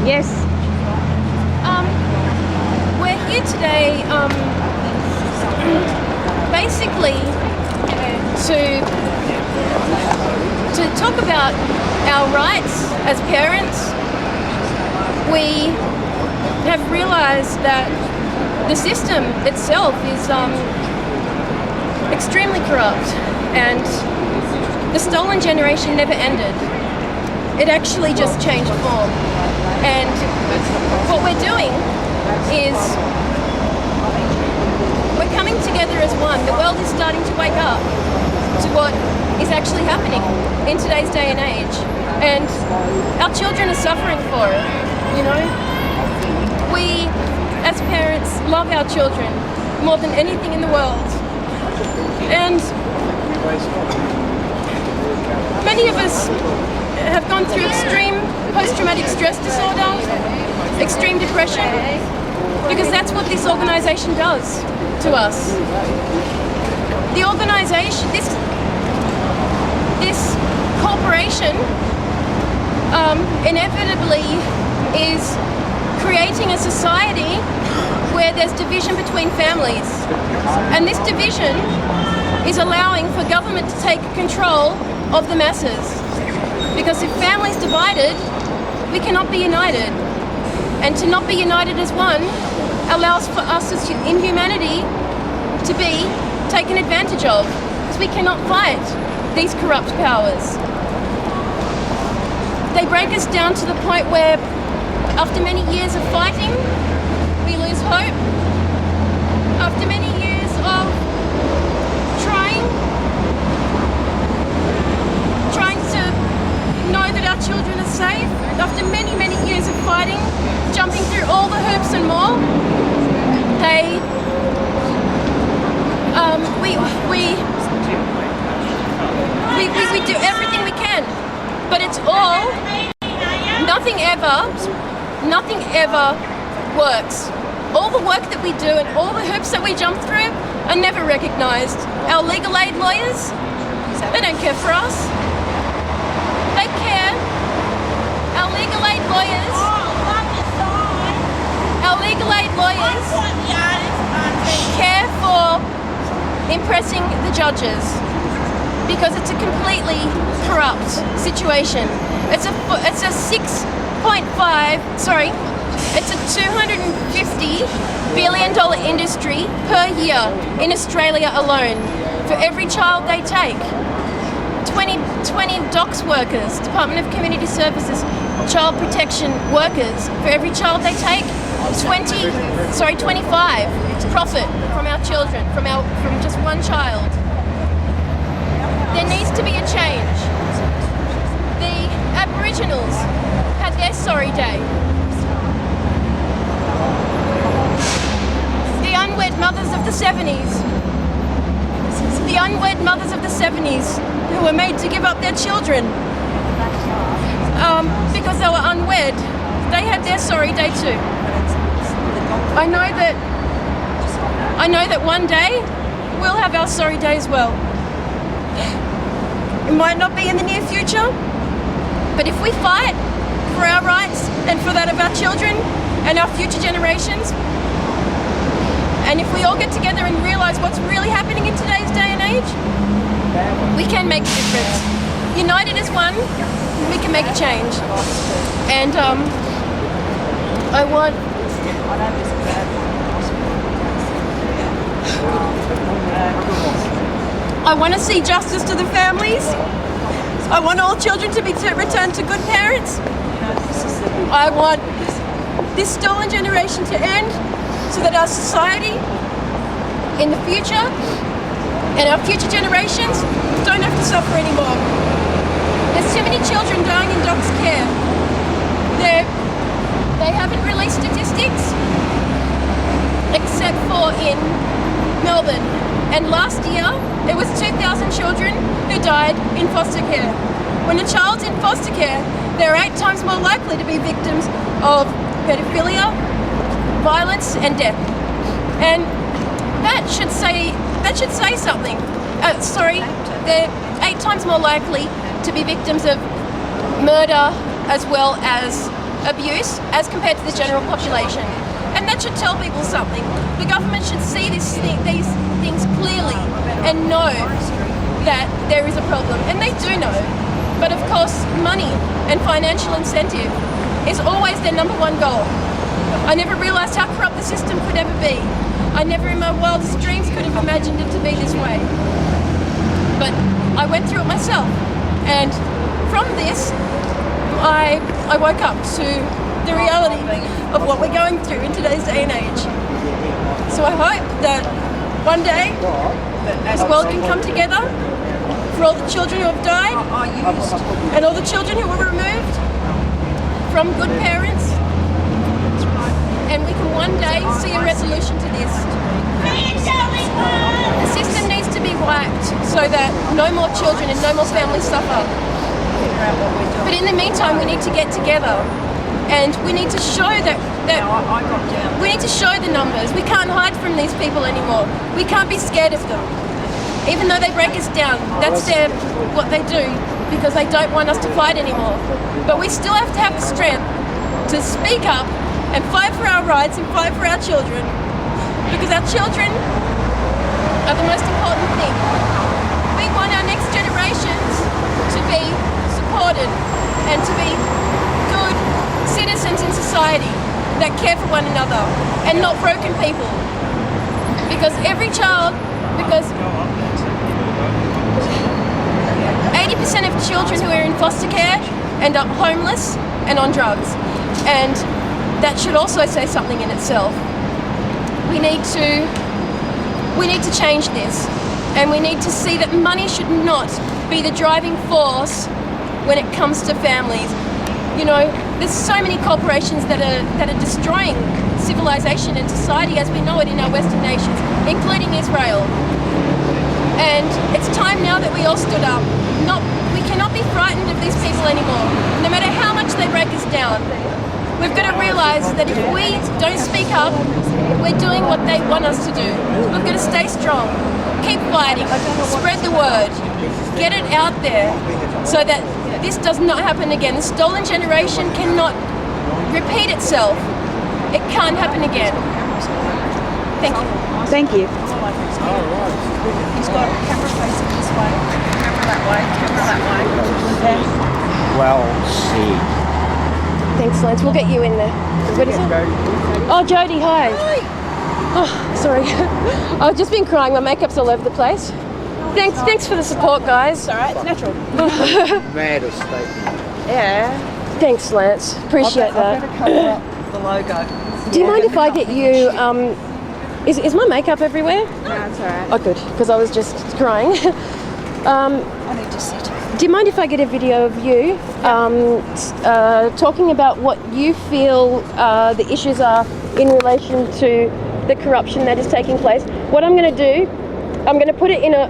Yes. We're here today basically to talk about our rights as parents. We have realized that the system itself is extremely corrupt, and the stolen generation never ended. It actually just changed form. And what we're doing is we're coming together as one. The world is starting to wake up to what is actually happening in today's day and age. And our children are suffering for it, you know? We, as parents, love our children more than anything in the world. And many of us have gone through extreme post-traumatic stress disorder, extreme depression, because that's what this organisation does to us. The organisation, this corporation, inevitably is creating a society where there's division between families, and this division is allowing for government to take control of the masses. Because if families divided, we cannot be united. And to not be united as one allows for us as in humanity to be taken advantage of, because we cannot fight these corrupt powers. They break us down to the point where after many years of fighting, we lose hope. After many years of trying to know that our children are safe, after many, many years of fighting, jumping through all the hoops and more, we do everything we can, but it's all, nothing ever works. All the work that we do and all the hoops that we jump through are never recognised. Our legal aid lawyers, they don't care for us. They care. Our legal aid lawyers care for impressing the judges, because it's a completely corrupt situation. It's a $250 billion industry per year in Australia alone for every child they take. 20 DOCS workers, Department of Community Services, child protection workers, for every child they take, 25 profit from our children, from just one child. There needs to be a change. The Aboriginals had their sorry day. The unwed mothers of the 70s. The unwed mothers of the 70s who were made to give up their children because they were unwed. They had their sorry day too. I know that one day we'll have our sorry day as well. It might not be in the near future, but if we fight for our rights and for that of our children and our future generations, and if we all get together and realise what's really happening in today's day and age, we can make a difference. United as one, we can make a change. And I want to see justice to the families. I want all children to be returned to good parents. I want this stolen generation to end, so that our society in the future and our future generations don't have to suffer anymore. There's too many children dying in DOCS care. They haven't released statistics except for in Melbourne. And last year, it was 2,000 children who died in foster care. When a child's in foster care, they're 8 times more likely to be victims of pedophilia, violence and death. And that should say something. They're 8 times more likely to be victims of murder as well as abuse as compared to the general population. And that should tell people something. The government should see these things clearly and know that there is a problem. And they do know. But of course, money and financial incentive is always their number one goal. I never realised how corrupt the system could ever be. I never in my wildest dreams could have imagined it to be this way. But I went through it myself. And from this, I woke up to the reality of what we're going through in today's day and age. So I hope that one day this world can come together for all the children who have died and all the children who were removed from good parents, and we can one day see a resolution to this. The system needs to be wiped so that no more children and no more families suffer. But in the meantime, we need to get together and we need to show that we need to show the numbers. We can't hide from these people anymore. We can't be scared of them. Even though they break us down, that's what they do because they don't want us to fight anymore. But we still have to have the strength to speak up and fight for our rights and fight for our children, because our children are the most important thing. We want our next generations to be supported and to be good citizens in society that care for one another and not broken people. Because every child, because 80% of children who are in foster care end up homeless and on drugs. And that should also say something in itself. We need to change this, and we need to see that money should not be the driving force when it comes to families. You know, there's so many corporations that are destroying civilization and society as we know it in our Western nations, including Israel. And it's time now that we all stood up. We cannot be frightened of these people anymore, no matter how much they break us down. We've got to realise that if we don't speak up, we're doing what they want us to do. We've got to stay strong, keep fighting, spread the word, get it out there so that this does not happen again. The stolen generation cannot repeat itself. It can't happen again. Thank you. Thank you. He's got a camera facing this way, camera that way, camera that way. Okay. Well said. Thanks, Lance. We'll get you in there. What is it? Oh, Jodie, hi. Oh, sorry. I've just been crying. My makeup's all over the place. Thanks for the support, guys. It's alright, it's natural. Maddest statement. Yeah. Thanks, Lance. Appreciate I'll that. better cover up the logo. Do you mind if I get you, is my makeup everywhere? No, it's alright. Oh, good, because I was just crying. I need to sit. Do you mind if I get a video of you talking about what you feel the issues are in relation to the corruption that is taking place? What I'm going to do, I'm going to put it in a